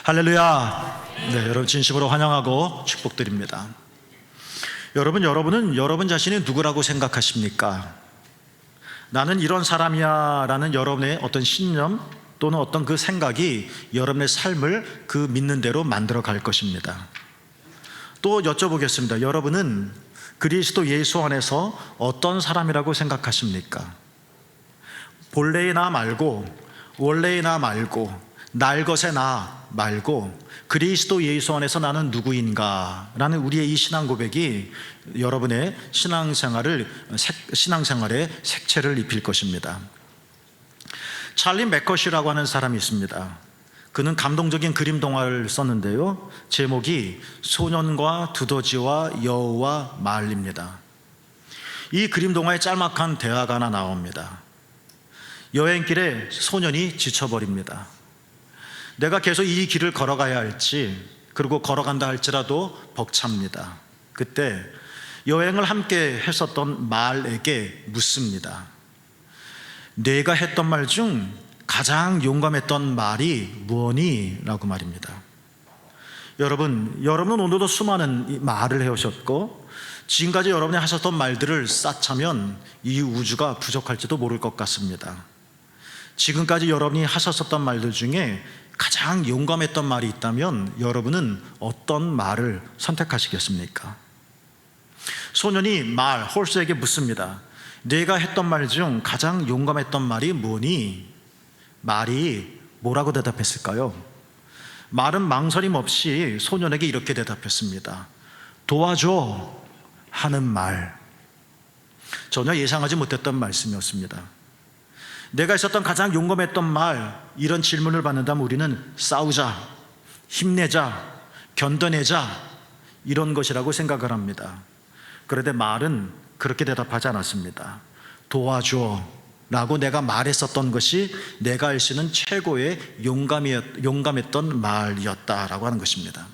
할렐루야. 네, 여러분 진심으로 환영하고 축복드립니다. 여러분은 여러분 자신이 누구라고 생각하십니까? 나는 이런 사람이야 라는 여러분의 어떤 신념 또는 어떤 그 생각이 여러분의 삶을 그 믿는 대로 만들어 갈 것입니다. 또 여쭤보겠습니다. 여러분은 그리스도 예수 안에서 어떤 사람이라고 생각하십니까? 본래의 나 말고, 원래의 나 말고, 날 것의 나 말고 그리스도 예수 안에서 나는 누구인가 라는 우리의 이 신앙 고백이 여러분의 신앙생활에 색채를 입힐 것입니다. 찰리 맥컷이라고 하는 사람이 있습니다. 그는 감동적인 그림 동화를 썼는데요, 제목이 소년과 두더지와 여우와 말입니다. 이 그림 동화에 짤막한 대화가 하나 나옵니다. 여행길에 소년이 지쳐버립니다. 내가 계속 이 길을 걸어가야 할지, 그리고 걸어간다 할지라도 벅찹니다. 그때 여행을 함께 했었던 말에게 묻습니다. 내가 했던 말 중 가장 용감했던 말이 무엇니? 라고 말입니다. 여러분은 오늘도 수많은 말을 해오셨고, 지금까지 여러분이 하셨던 말들을 쌓자면 이 우주가 부족할지도 모를 것 같습니다. 지금까지 여러분이 하셨었던 말들 중에 가장 용감했던 말이 있다면 여러분은 어떤 말을 선택하시겠습니까? 소년이 홀스에게 묻습니다. 내가 했던 말 중 가장 용감했던 말이 뭐니? 말이 뭐라고 대답했을까요? 말은 망설임 없이 소년에게 이렇게 대답했습니다. 도와줘 하는 말. 전혀 예상하지 못했던 말씀이었습니다. 내가 했었던 가장 용감했던 말, 이런 질문을 받는다면 우리는 싸우자, 힘내자, 견뎌내자, 이런 것이라고 생각을 합니다. 그런데 말은 그렇게 대답하지 않았습니다. 도와줘 라고 내가 말했었던 것이 내가 할 수 있는 최고의 용감했던 말이었다라고 하는 것입니다.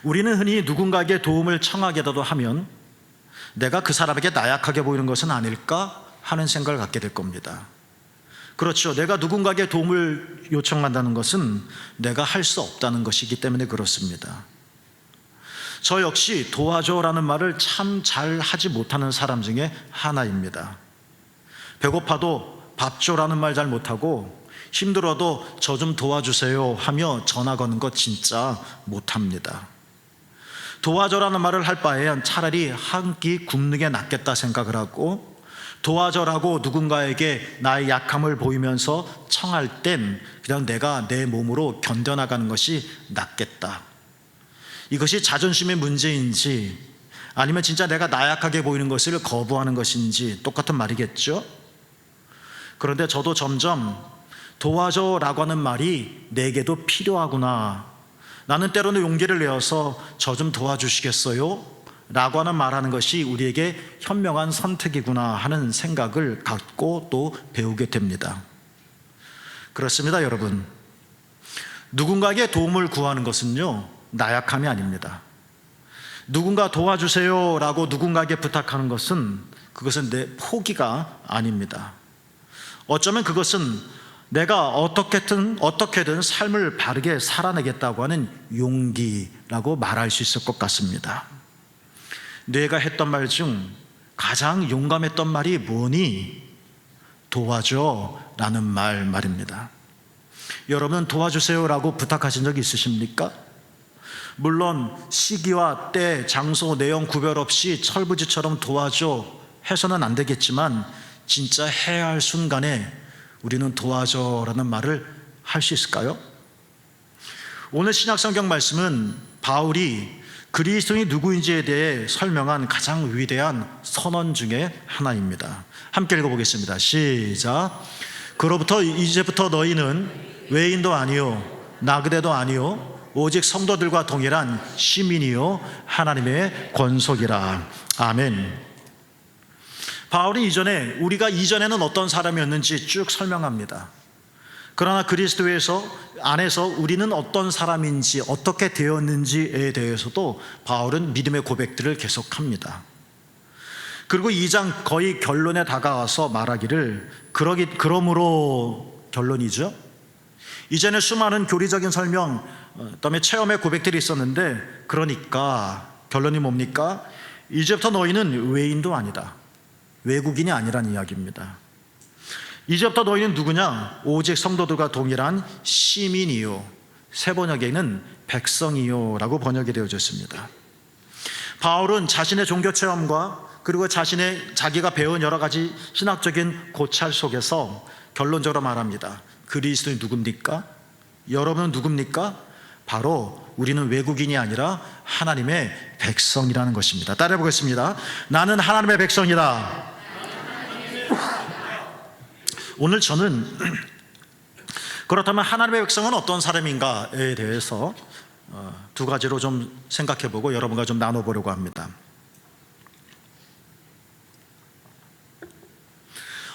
우리는 흔히 누군가에게 도움을 청하게라도 하면 내가 그 사람에게 나약하게 보이는 것은 아닐까 하는 생각을 갖게 될 겁니다. 그렇죠. 내가 누군가에게 도움을 요청한다는 것은 내가 할 수 없다는 것이기 때문에 그렇습니다. 저 역시 도와줘라는 말을 참 잘 하지 못하는 사람 중에 하나입니다. 배고파도 밥 줘라는 말 잘 못하고, 힘들어도 저 좀 도와주세요 하며 전화 거는 거 진짜 못합니다. 도와줘라는 말을 할 바에는 차라리 한 끼 굶는 게 낫겠다 생각을 하고, 도와줘라고 누군가에게 나의 약함을 보이면서 청할 땐 그냥 내가 내 몸으로 견뎌나가는 것이 낫겠다. 이것이 자존심의 문제인지 아니면 진짜 내가 나약하게 보이는 것을 거부하는 것인지 똑같은 말이겠죠? 그런데 저도 점점 도와줘라고 하는 말이 내게도 필요하구나, 나는 때로는 용기를 내어서 저 좀 도와주시겠어요? 라고 하는 말하는 것이 우리에게 현명한 선택이구나 하는 생각을 갖고 또 배우게 됩니다. 그렇습니다, 여러분. 누군가에게 도움을 구하는 것은요, 나약함이 아닙니다. 누군가 도와주세요 라고 누군가에게 부탁하는 것은 그것은 내 포기가 아닙니다. 어쩌면 그것은 내가 어떻게든 삶을 바르게 살아내겠다고 하는 용기라고 말할 수 있을 것 같습니다. 내가 했던 말 중 가장 용감했던 말이 뭐니? 도와줘 라는 말입니다. 여러분은 도와주세요 라고 부탁하신 적 있으십니까? 물론 시기와 때, 장소, 내용 구별 없이 철부지처럼 도와줘 해서는 안 되겠지만, 진짜 해야 할 순간에 우리는 도와줘 라는 말을 할 수 있을까요? 오늘 신약성경 말씀은 바울이 그리스도인이 누구인지에 대해 설명한 가장 위대한 선언 중에 하나입니다. 함께 읽어보겠습니다. 시작. 그로부터 이제부터 너희는 외인도 아니요 나그네도 아니요 오직 성도들과 동일한 시민이요 하나님의 권속이라. 아멘. 바울이 우리가 이전에는 어떤 사람이었는지 쭉 설명합니다. 그러나 그리스도 안에서 우리는 어떤 사람인지, 어떻게 되었는지에 대해서도 바울은 믿음의 고백들을 계속합니다. 그리고 2장 거의 결론에 다가와서 말하기를, 그러므로 결론이죠. 이전에 수많은 교리적인 설명, 그다음에 체험의 고백들이 있었는데, 그러니까 결론이 뭡니까? 이제부터 너희는 외인도 아니다, 외국인이 아니란 이야기입니다. 이제부터 너희는 누구냐? 오직 성도들과 동일한 시민이요, 새 번역에는 백성이요 라고 번역이 되어졌습니다. 바울은 자신의 종교 체험과 그리고 자기가 배운 여러 가지 신학적인 고찰 속에서 결론적으로 말합니다. 그리스도인 누굽니까? 여러분은 누굽니까? 바로 우리는 외국인이 아니라 하나님의 백성이라는 것입니다. 따라해 보겠습니다. 나는 하나님의 백성이다. 오늘 저는 그렇다면 하나님의 백성은 어떤 사람인가에 대해서 두 가지로 좀 생각해 보고 여러분과 좀 나눠보려고 합니다.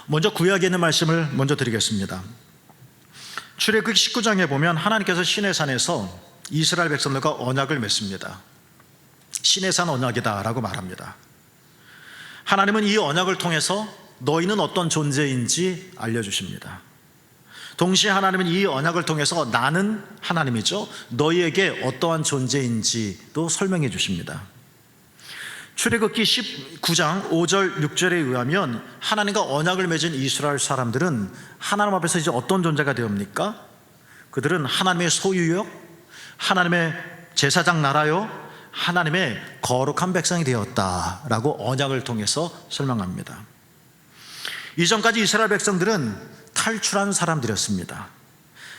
먼저 구약에 있는 말씀을 먼저 드리겠습니다. 출애굽기 19장에 보면 하나님께서 시내산에서 이스라엘 백성들과 언약을 맺습니다. 시내산 언약이다 라고 말합니다. 하나님은 이 언약을 통해서 너희는 어떤 존재인지 알려주십니다. 동시에 하나님은 이 언약을 통해서 나는 하나님이죠, 너희에게 어떠한 존재인지도 설명해 주십니다. 출애굽기 19장 5절 6절에 의하면 하나님과 언약을 맺은 이스라엘 사람들은 하나님 앞에서 이제 어떤 존재가 되옵니까? 그들은 하나님의 소유요, 하나님의 제사장 나라요, 하나님의 거룩한 백성이 되었다라고 언약을 통해서 설명합니다. 이전까지 이스라엘 백성들은 탈출한 사람들이었습니다.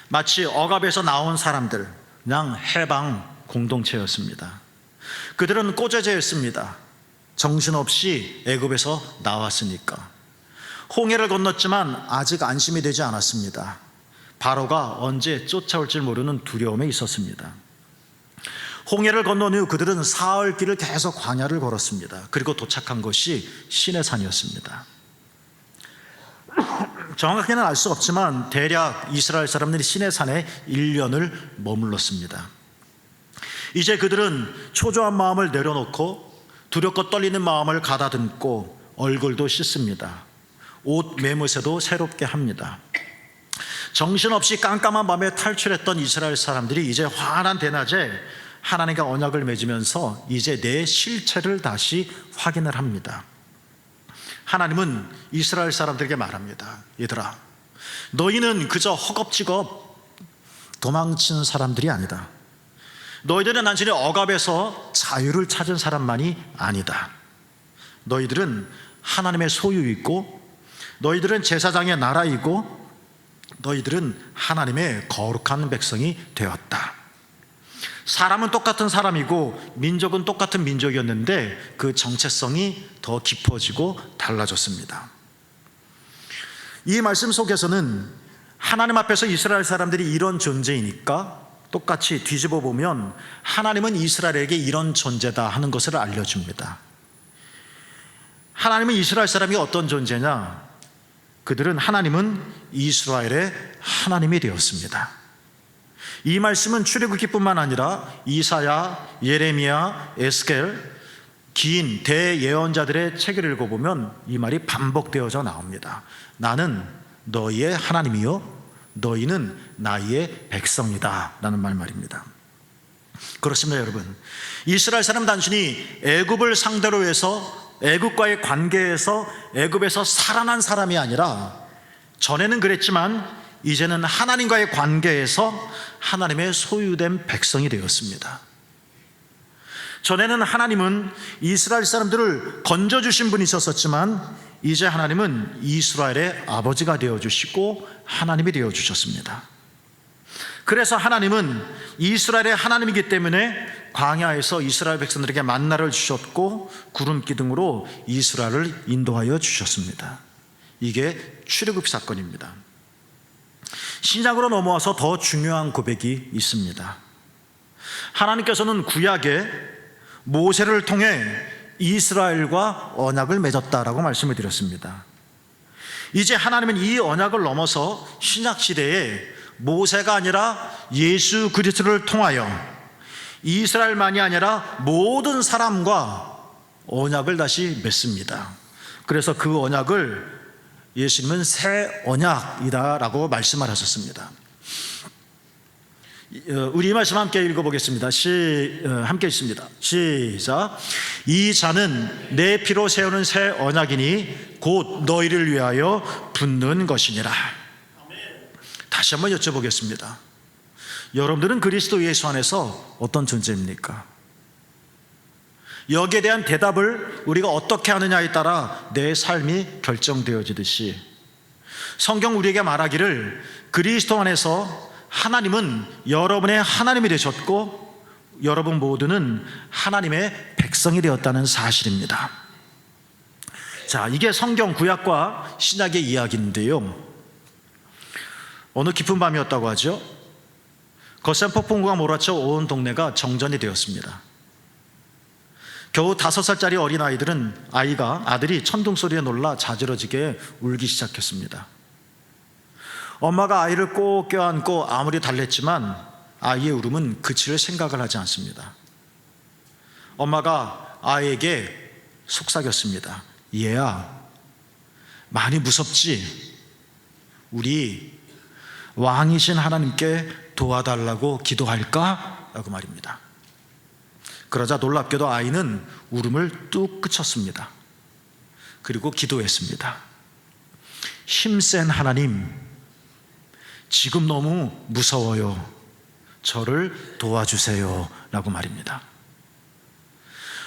마치 억압에서 나온 사람들, 그냥 해방 공동체였습니다. 그들은 꼬재재였습니다. 정신없이 애굽에서 나왔으니까. 홍해를 건넜지만 아직 안심이 되지 않았습니다. 바로가 언제 쫓아올지 모르는 두려움에 있었습니다. 홍해를 건넌 후 그들은 사흘 길을 계속 광야를 걸었습니다. 그리고 도착한 것이 시내산이었습니다. 정확히는 알 수 없지만 대략 이스라엘 사람들이 시내산에 1년을 머물렀습니다. 이제 그들은 초조한 마음을 내려놓고 두렵고 떨리는 마음을 가다듬고 얼굴도 씻습니다. 옷 매무새도 새롭게 합니다. 정신없이 깜깜한 밤에 탈출했던 이스라엘 사람들이 이제 환한 대낮에 하나님과 언약을 맺으면서 이제 내 실체를 다시 확인을 합니다. 하나님은 이스라엘 사람들에게 말합니다. 얘들아, 너희는 그저 허겁지겁 도망친 사람들이 아니다. 너희들은 단순히 억압에서 자유를 찾은 사람만이 아니다. 너희들은 하나님의 소유이고, 너희들은 제사장의 나라이고, 너희들은 하나님의 거룩한 백성이 되었다. 사람은 똑같은 사람이고 민족은 똑같은 민족이었는데 그 정체성이 더 깊어지고 달라졌습니다. 이 말씀 속에서는 하나님 앞에서 이스라엘 사람들이 이런 존재이니까 똑같이 뒤집어 보면 하나님은 이스라엘에게 이런 존재다 하는 것을 알려줍니다. 하나님은 이스라엘 사람이 어떤 존재냐? 하나님은 이스라엘의 하나님이 되었습니다. 이 말씀은 출애굽기뿐만 아니라 이사야, 예레미야, 에스겔, 긴 대예언자들의 책을 읽어보면 이 말이 반복되어져 나옵니다. 나는 너희의 하나님이요, 너희는 나의 백성이다 라는 말입니다. 그렇습니다. 여러분, 이스라엘 사람은 단순히 애굽을 상대로 해서 애굽과의 관계에서 애굽에서 살아난 사람이 아니라, 전에는 그랬지만 이제는 하나님과의 관계에서 하나님의 소유된 백성이 되었습니다. 전에는 하나님은 이스라엘 사람들을 건져주신 분이 있었지만 이제 하나님은 이스라엘의 아버지가 되어주시고 하나님이 되어주셨습니다. 그래서 하나님은 이스라엘의 하나님이기 때문에 광야에서 이스라엘 백성들에게 만나를 주셨고 구름 기둥으로 이스라엘을 인도하여 주셨습니다. 이게 출애굽 사건입니다. 신약으로 넘어와서 더 중요한 고백이 있습니다. 하나님께서는 구약에 모세를 통해 이스라엘과 언약을 맺었다라고 말씀을 드렸습니다. 이제 하나님은 이 언약을 넘어서 신약 시대에 모세가 아니라 예수 그리스도를 통하여 이스라엘만이 아니라 모든 사람과 언약을 다시 맺습니다. 그래서 그 언약을 예수님은 새 언약이다 라고 말씀을 하셨습니다. 우리 이 말씀 함께 읽어보겠습니다. 함께 읽습니다. 시작. 이 잔은 내 피로 세우는 새 언약이니 곧 너희를 위하여 붓는 것이니라. 다시 한번 여쭤보겠습니다. 여러분들은 그리스도 예수 안에서 어떤 존재입니까? 여기에 대한 대답을 우리가 어떻게 하느냐에 따라 내 삶이 결정되어지듯이 성경 우리에게 말하기를 그리스도 안에서 하나님은 여러분의 하나님이 되셨고 여러분 모두는 하나님의 백성이 되었다는 사실입니다. 자, 이게 성경 구약과 신약의 이야기인데요. 어느 깊은 밤이었다고 하죠. 거센 폭풍우가 몰아쳐 온 동네가 정전이 되었습니다. 겨우 5살짜리 아들이 천둥 소리에 놀라 자지러지게 울기 시작했습니다. 엄마가 아이를 꼭 껴안고 아무리 달랬지만 아이의 울음은 그칠 생각을 하지 않습니다. 엄마가 아이에게 속삭였습니다. 얘야, 많이 무섭지? 우리 왕이신 하나님께 도와달라고 기도할까? 라고 말입니다. 그러자 놀랍게도 아이는 울음을 뚝 그쳤습니다. 그리고 기도했습니다. 힘센 하나님, 지금 너무 무서워요. 저를 도와주세요. 라고 말입니다.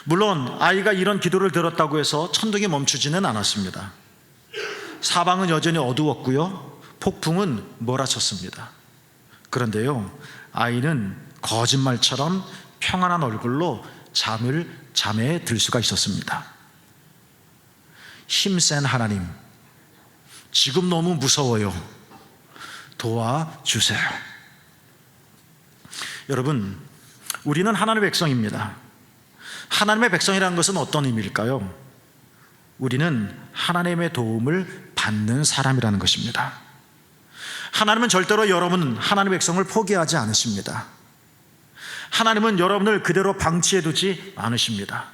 물론 아이가 이런 기도를 들었다고 해서 천둥이 멈추지는 않았습니다. 사방은 여전히 어두웠고요. 폭풍은 몰아쳤습니다. 그런데요, 아이는 거짓말처럼 평안한 얼굴로 잠에 들 수가 있었습니다. 힘센 하나님, 지금 너무 무서워요. 도와주세요. 여러분, 우리는 하나님의 백성입니다. 하나님의 백성이라는 것은 어떤 의미일까요? 우리는 하나님의 도움을 받는 사람이라는 것입니다. 하나님은 절대로 여러분 하나님의 백성을 포기하지 않으십니다. 하나님은 여러분을 그대로 방치해두지 않으십니다.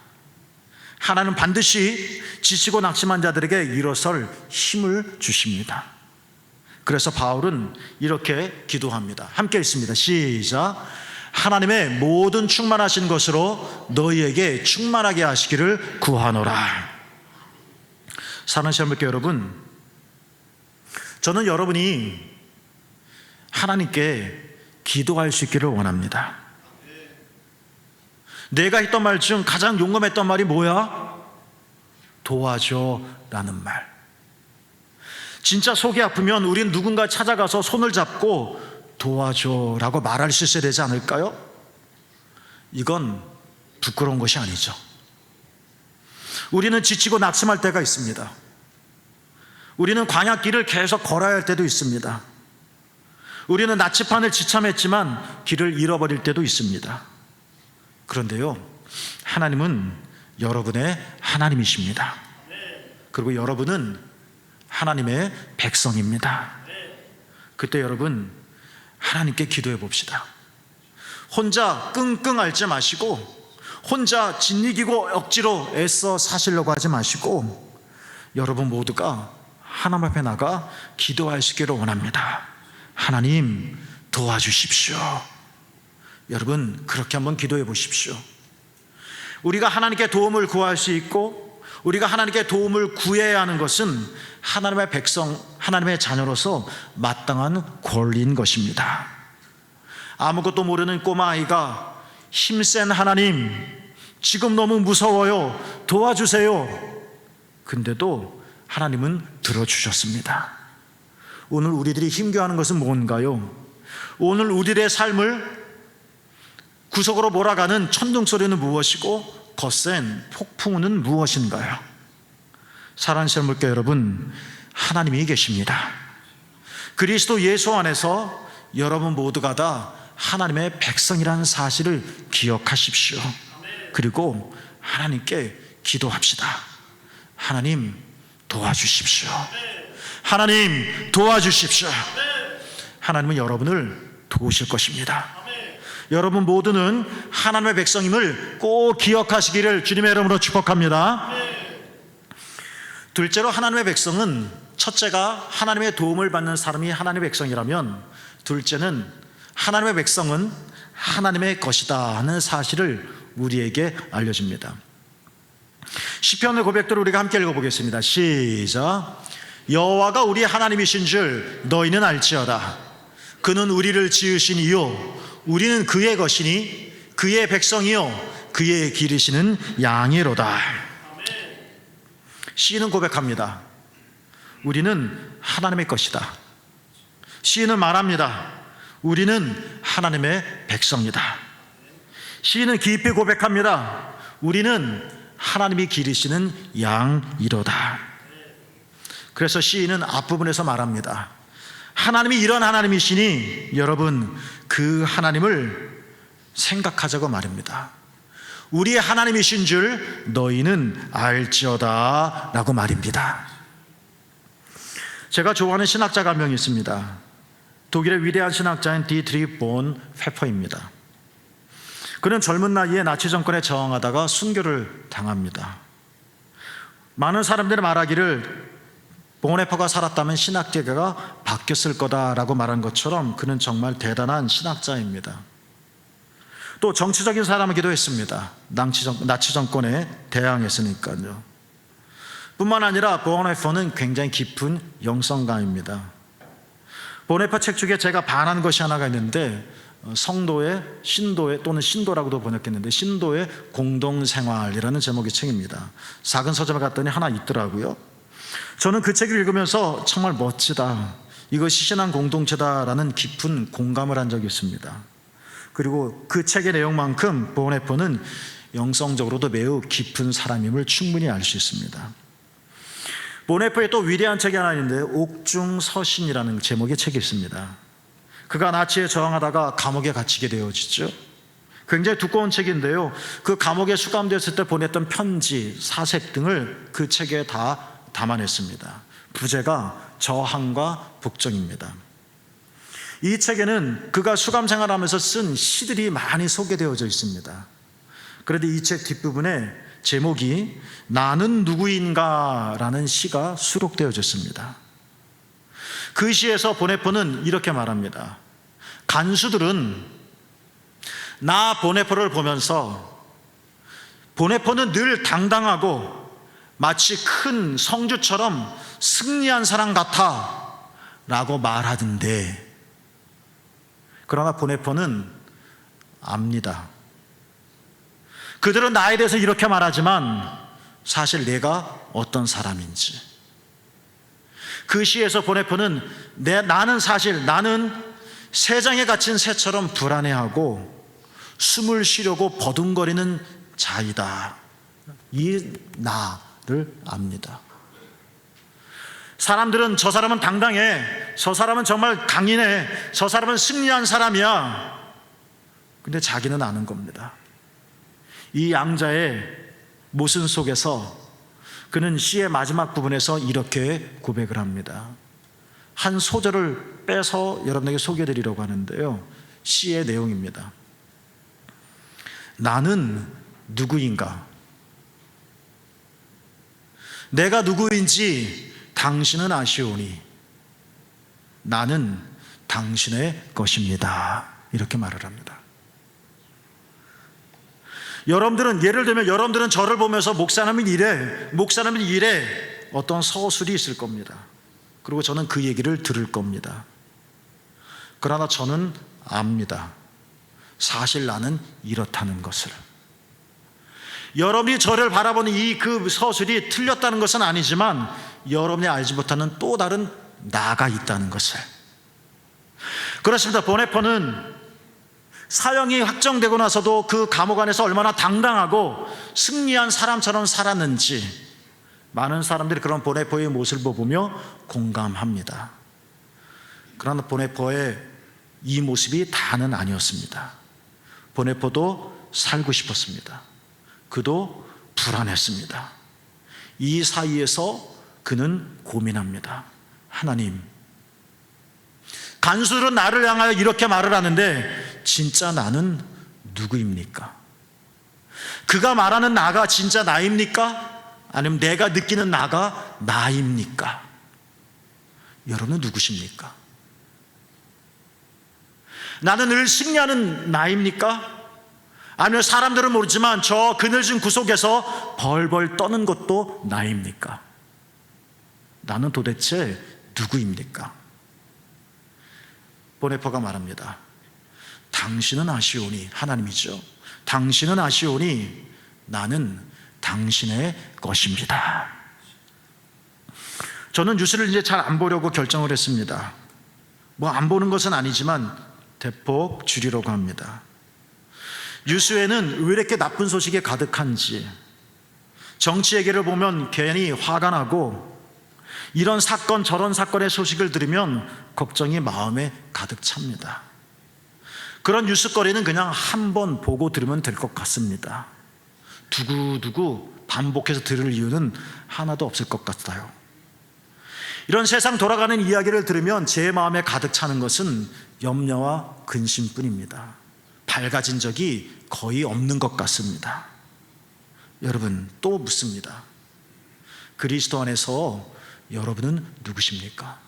하나님은 반드시 지치고 낙심한 자들에게 일어설 힘을 주십니다. 그래서 바울은 이렇게 기도합니다. 함께 읽습니다. 시작. 하나님의 모든 충만하신 것으로 너희에게 충만하게 하시기를 구하노라. 사랑하는 시험을게 여러분, 저는 여러분이 하나님께 기도할 수 있기를 원합니다. 내가 했던 말 중 가장 용감했던 말이 뭐야? 도와줘 라는 말. 진짜 속이 아프면 우린 누군가 찾아가서 손을 잡고 도와줘 라고 말할 수 있어야 되지 않을까요? 이건 부끄러운 것이 아니죠. 우리는 지치고 낙심할 때가 있습니다. 우리는 광야길을 계속 걸어야 할 때도 있습니다. 우리는 나치판을 지참했지만 길을 잃어버릴 때도 있습니다. 그런데요, 하나님은 여러분의 하나님이십니다. 그리고 여러분은 하나님의 백성입니다. 그때 여러분 하나님께 기도해 봅시다. 혼자 끙끙 앓지 마시고, 혼자 짓이기고 억지로 애써 사시려고 하지 마시고, 여러분 모두가 하나님 앞에 나가 기도하시기를 원합니다. 하나님 도와주십시오. 여러분 그렇게 한번 기도해 보십시오. 우리가 하나님께 도움을 구할 수 있고 우리가 하나님께 도움을 구해야 하는 것은 하나님의 백성, 하나님의 자녀로서 마땅한 권리인 것입니다. 아무것도 모르는 꼬마아이가 힘센 하나님, 지금 너무 무서워요. 도와주세요. 근데도 하나님은 들어주셨습니다. 오늘 우리들이 힘겨워하는 것은 뭔가요? 오늘 우리들의 삶을 구석으로 몰아가는 천둥 소리는 무엇이고 거센 폭풍우는 무엇인가요? 사랑하는 시험을게 여러분, 하나님이 계십니다. 그리스도 예수 안에서 여러분 모두가 다 하나님의 백성이라는 사실을 기억하십시오. 그리고 하나님께 기도합시다. 하나님 도와주십시오. 하나님 도와주십시오. 하나님은 여러분을 도우실 것입니다. 여러분 모두는 하나님의 백성임을 꼭 기억하시기를 주님의 이름으로 축복합니다. 둘째로, 하나님의 백성은, 첫째가 하나님의 도움을 받는 사람이 하나님의 백성이라면, 둘째는 하나님의 백성은 하나님의 것이다 하는 사실을 우리에게 알려줍니다. 시편의 고백들을 우리가 함께 읽어보겠습니다. 시작. 여호와가 우리 하나님이신 줄 너희는 알지어다. 그는 우리를 지으신 이요 우리는 그의 것이니 그의 백성이요 그의 기르시는 양이로다. 시인은 고백합니다. 우리는 하나님의 것이다. 시인은 말합니다. 우리는 하나님의 백성이다. 시인은 깊이 고백합니다. 우리는 하나님이 기르시는 양이로다. 그래서 시인은 앞부분에서 말합니다. 하나님이 이런 하나님이시니 여러분 그 하나님을 생각하자고 말입니다. 우리의 하나님이신 줄 너희는 알지어다 라고 말입니다. 제가 좋아하는 신학자가 한 명 있습니다. 독일의 위대한 신학자인 디트리히 본 페퍼입니다. 그는 젊은 나이에 나치 정권에 저항하다가 순교를 당합니다. 많은 사람들이 말하기를 보네퍼가 살았다면 신학계가 바뀌었을 거다라고 말한 것처럼 그는 정말 대단한 신학자입니다. 또 정치적인 사람이기도 했습니다. 나치 정권에 대항했으니까요. 뿐만 아니라 보네퍼는 굉장히 깊은 영성가입니다. 보네퍼 책 중에 제가 반한 것이 하나가 있는데 성도의 신도의 또는 신도라고도 번역했는데 신도의 공동생활이라는 제목의 책입니다. 작은 서점에 갔더니 하나 있더라고요. 저는 그 책을 읽으면서 정말 멋지다, 이것이 신앙 공동체다라는 깊은 공감을 한 적이 있습니다. 그리고 그 책의 내용만큼 보네퍼는 영성적으로도 매우 깊은 사람임을 충분히 알 수 있습니다. 보네퍼의 또 위대한 책이 하나 있는데 옥중서신이라는 제목의 책이 있습니다. 그가 나치에 저항하다가 감옥에 갇히게 되어지죠. 굉장히 두꺼운 책인데요, 그 감옥에 수감되었을 때 보냈던 편지, 사색 등을 그 책에 다 담아냈습니다. 부제가 저항과 복종입니다. 이 책에는 그가 수감 생활하면서 쓴 시들이 많이 소개되어져 있습니다. 그런데 이 책 뒷부분에 제목이 나는 누구인가 라는 시가 수록되어졌습니다. 그 시에서 보네퍼는 이렇게 말합니다. 간수들은 나 보네퍼를 보면서 보네퍼는 늘 당당하고 마치 큰 성주처럼 승리한 사람 같아 라고 말하던데, 그러나 보네퍼는 압니다. 그들은 나에 대해서 이렇게 말하지만 사실 내가 어떤 사람인지. 그 시에서 보네퍼는 나는 새장에 갇힌 새처럼 불안해하고 숨을 쉬려고 버둥거리는 자이다. 이 나를 압니다. 사람들은 저 사람은 당당해, 저 사람은 정말 강인해, 저 사람은 승리한 사람이야. 근데 자기는 아는 겁니다. 이 양자의 모순 속에서 그는 시의 마지막 부분에서 이렇게 고백을 합니다. 한 소절을 빼서 여러분에게 소개해드리려고 하는데요, 시의 내용입니다. 나는 누구인가? 내가 누구인지 당신은 아시오니 나는 당신의 것입니다. 이렇게 말을 합니다. 예를 들면 여러분들은 저를 보면서 목사님은 이래 어떤 서술이 있을 겁니다. 그리고 저는 그 얘기를 들을 겁니다. 그러나 저는 압니다. 사실 나는 이렇다는 것을. 여러분이 저를 바라보는 그 서술이 틀렸다는 것은 아니지만 여러분이 알지 못하는 또 다른 나가 있다는 것을. 그렇습니다. 보네퍼는 사형이 확정되고 나서도 그 감옥 안에서 얼마나 당당하고 승리한 사람처럼 살았는지 많은 사람들이 그런 보네퍼의 모습을 보며 공감합니다. 그러나 보네퍼의 이 모습이 다는 아니었습니다. 보네퍼도 살고 싶었습니다. 그도 불안했습니다. 이 사이에서 그는 고민합니다. 하나님, 간수들은 나를 향하여 이렇게 말을 하는데 진짜 나는 누구입니까? 그가 말하는 나가 진짜 나입니까? 아니면 내가 느끼는 나가 나입니까? 여러분은 누구십니까? 나는 늘 승리하는 나입니까? 아니면 사람들은 모르지만 저 그늘진 구석에서 벌벌 떠는 것도 나입니까? 나는 도대체 누구입니까? 보네퍼가 말합니다. 당신은 아시오니, 하나님이죠. 당신은 아시오니 나는 당신의 것입니다. 저는 뉴스를 이제 잘 안 보려고 결정을 했습니다. 뭐 안 보는 것은 아니지만 대폭 줄이려고 합니다. 뉴스에는 왜 이렇게 나쁜 소식이 가득한지, 정치 얘기를 보면 괜히 화가 나고, 이런 사건 저런 사건의 소식을 들으면 걱정이 마음에 가득 찹니다. 그런 뉴스거리는 그냥 한 번 보고 들으면 될 것 같습니다. 두고두고 반복해서 들을 이유는 하나도 없을 것 같아요. 이런 세상 돌아가는 이야기를 들으면 제 마음에 가득 차는 것은 염려와 근심뿐입니다. 밝아진 적이 거의 없는 것 같습니다. 여러분, 또 묻습니다. 그리스도 안에서 여러분은 누구십니까?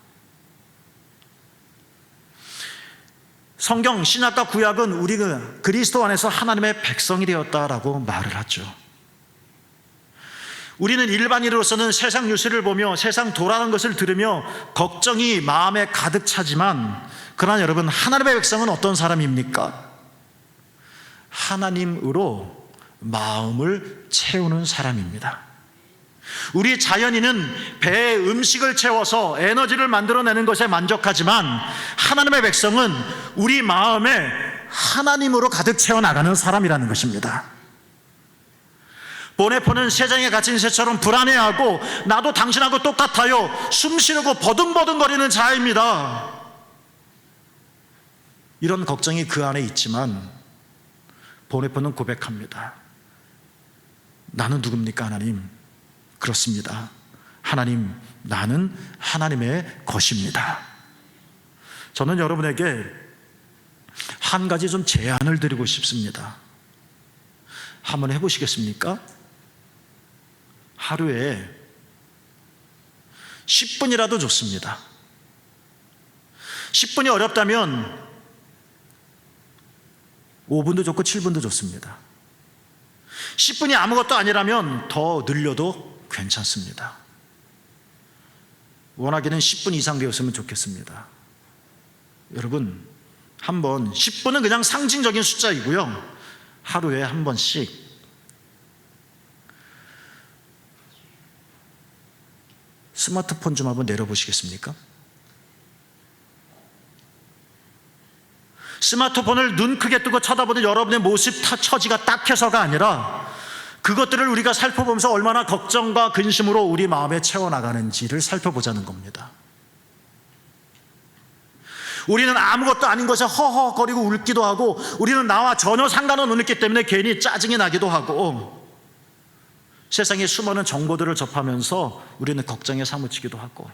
성경, 신약과 구약은 우리가 그리스도 안에서 하나님의 백성이 되었다라고 말을 하죠. 우리는 일반인으로서는 세상 뉴스를 보며 세상 돌아가는 것을 들으며 걱정이 마음에 가득 차지만, 그러나 여러분, 하나님의 백성은 어떤 사람입니까? 하나님으로 마음을 채우는 사람입니다. 우리 자연인은 배에 음식을 채워서 에너지를 만들어내는 것에 만족하지만, 하나님의 백성은 우리 마음에 하나님으로 가득 채워나가는 사람이라는 것입니다. 보네포는 세상에 갇힌 새처럼 불안해하고 나도 당신하고 똑같아요, 숨 쉬려고 버둥버둥거리는 자입니다. 이런 걱정이 그 안에 있지만 보네포는 고백합니다. 나는 누굽니까 하나님? 그렇습니다. 하나님, 나는 하나님의 것입니다. 저는 여러분에게 한 가지 좀 제안을 드리고 싶습니다. 한번 해보시겠습니까? 하루에 10분이라도 좋습니다. 10분이 어렵다면 5분도 좋고 7분도 좋습니다. 10분이 아무것도 아니라면 더 늘려도 괜찮습니다. 원하기는 10분 이상 되었으면 좋겠습니다. 여러분, 한번 10분은 그냥 상징적인 숫자이고요, 하루에 한 번씩 스마트폰 좀 한번 내려보시겠습니까? 스마트폰을 눈 크게 뜨고 쳐다보는 여러분의 모습 처지가 딱해서가 아니라 그것들을 우리가 살펴보면서 얼마나 걱정과 근심으로 우리 마음에 채워나가는지를 살펴보자는 겁니다. 우리는 아무것도 아닌 것에 허허거리고 울기도 하고, 우리는 나와 전혀 상관은 없기 때문에 괜히 짜증이 나기도 하고, 세상의 수많은 정보들을 접하면서 우리는 걱정에 사무치기도 하고,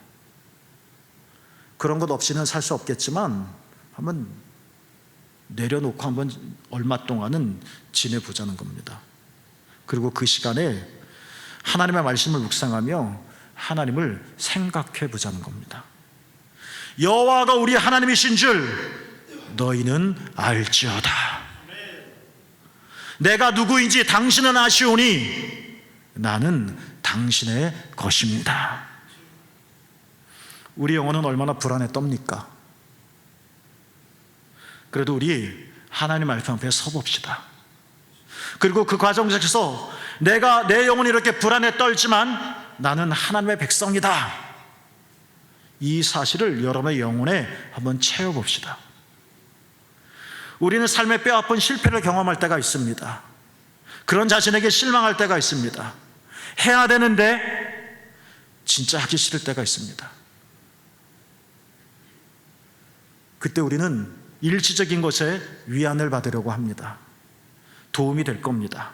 그런 것 없이는 살 수 없겠지만 한번 내려놓고 한번 얼마 동안은 지내보자는 겁니다. 그리고 그 시간에 하나님의 말씀을 묵상하며 하나님을 생각해 보자는 겁니다. 여호와가 우리 하나님이신 줄 너희는 알지어다. 내가 누구인지 당신은 아시오니 나는 당신의 것입니다. 우리 영혼은 얼마나 불안에 떱니까? 그래도 우리 하나님 말씀 앞에 서봅시다. 그리고 그 과정 속에서 내가 내 영혼이 이렇게 불안에 떨지만 나는 하나님의 백성이다, 이 사실을 여러분의 영혼에 한번 채워봅시다. 우리는 삶의 뼈아픈 실패를 경험할 때가 있습니다. 그런 자신에게 실망할 때가 있습니다. 해야 되는데 진짜 하기 싫을 때가 있습니다. 그때 우리는 일시적인 것에 위안을 받으려고 합니다. 도움이 될 겁니다.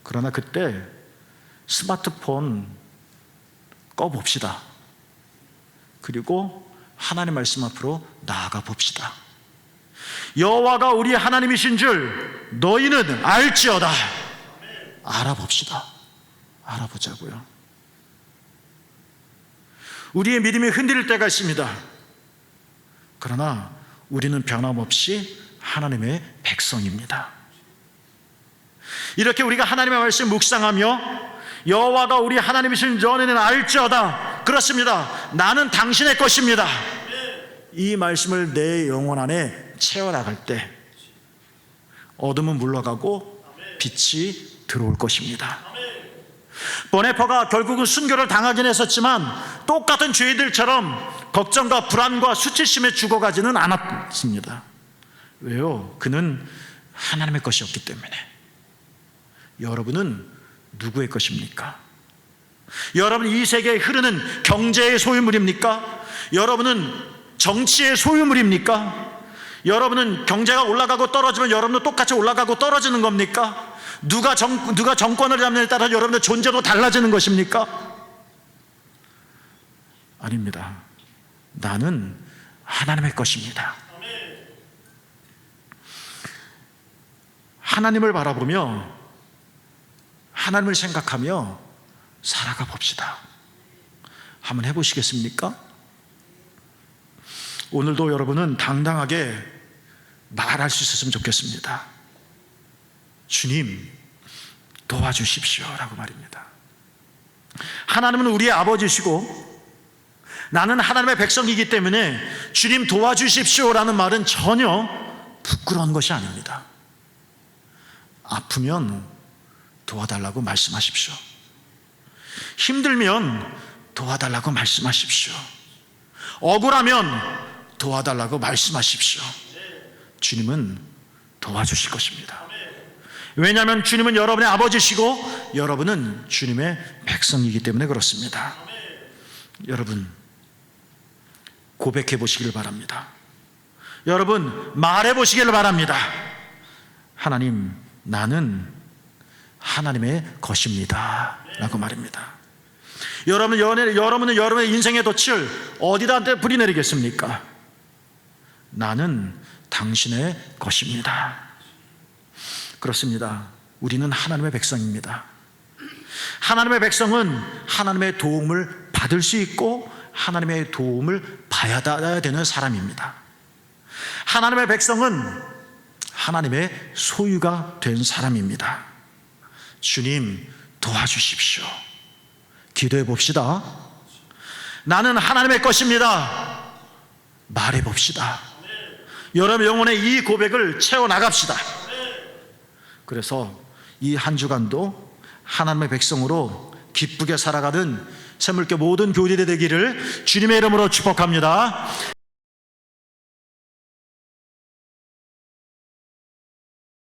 그러나 그때 스마트폰 꺼봅시다. 그리고 하나님 말씀 앞으로 나아가 봅시다. 여호와가 우리 하나님이신 줄 너희는 알지어다. 알아봅시다. 알아보자고요. 우리의 믿음이 흔들릴 때가 있습니다. 그러나 우리는 변함없이 하나님의 백성입니다. 이렇게 우리가 하나님의 말씀 묵상하며 여호와가 우리 하나님이신 너희는 알지어다. 그렇습니다. 나는 당신의 것입니다. 이 말씀을 내 영혼 안에 채워나갈 때 어둠은 물러가고 빛이 들어올 것입니다. 보네파가 결국은 순교를 당하긴 했었지만 똑같은 죄들처럼 걱정과 불안과 수치심에 죽어가지는 않았습니다. 왜요? 그는 하나님의 것이었기 때문에. 여러분은 누구의 것입니까? 여러분 이 세계에 흐르는 경제의 소유물입니까? 여러분은 정치의 소유물입니까? 여러분은 경제가 올라가고 떨어지면 여러분도 똑같이 올라가고 떨어지는 겁니까? 누가 정권을 잡느냐에 따라 여러분의 존재도 달라지는 것입니까? 아닙니다. 나는 하나님의 것입니다. 하나님을 바라보며 하나님을 생각하며 살아가 봅시다. 한번 해보시겠습니까? 오늘도 여러분은 당당하게 말할 수 있었으면 좋겠습니다. 주님 도와주십시오 라고 말입니다. 하나님은 우리의 아버지시고 나는 하나님의 백성이기 때문에 주님 도와주십시오 라는 말은 전혀 부끄러운 것이 아닙니다. 아프면 도와달라고 말씀하십시오. 힘들면 도와달라고 말씀하십시오. 억울하면 도와달라고 말씀하십시오. 주님은 도와주실 것입니다. 왜냐하면 주님은 여러분의 아버지시고 여러분은 주님의 백성이기 때문에 그렇습니다. 여러분 고백해 보시길 바랍니다. 여러분 말해 보시길 바랍니다. 하나님, 나는 하나님의 것입니다 라고 말입니다. 여러분은 여러분의 인생의 덫을 어디다 뿌리 내리겠습니까? 나는 당신의 것입니다. 그렇습니다. 우리는 하나님의 백성입니다. 하나님의 백성은 하나님의 도움을 받을 수 있고 하나님의 도움을 받아야 되는 사람입니다. 하나님의 백성은 하나님의 소유가 된 사람입니다. 주님 도와주십시오. 기도해 봅시다. 나는 하나님의 것입니다. 말해 봅시다. 여러분 영혼의 이 고백을 채워나갑시다. 그래서 이 한 주간도 하나님의 백성으로 기쁘게 살아가는 새물교 모든 교회들이 되기를 주님의 이름으로 축복합니다.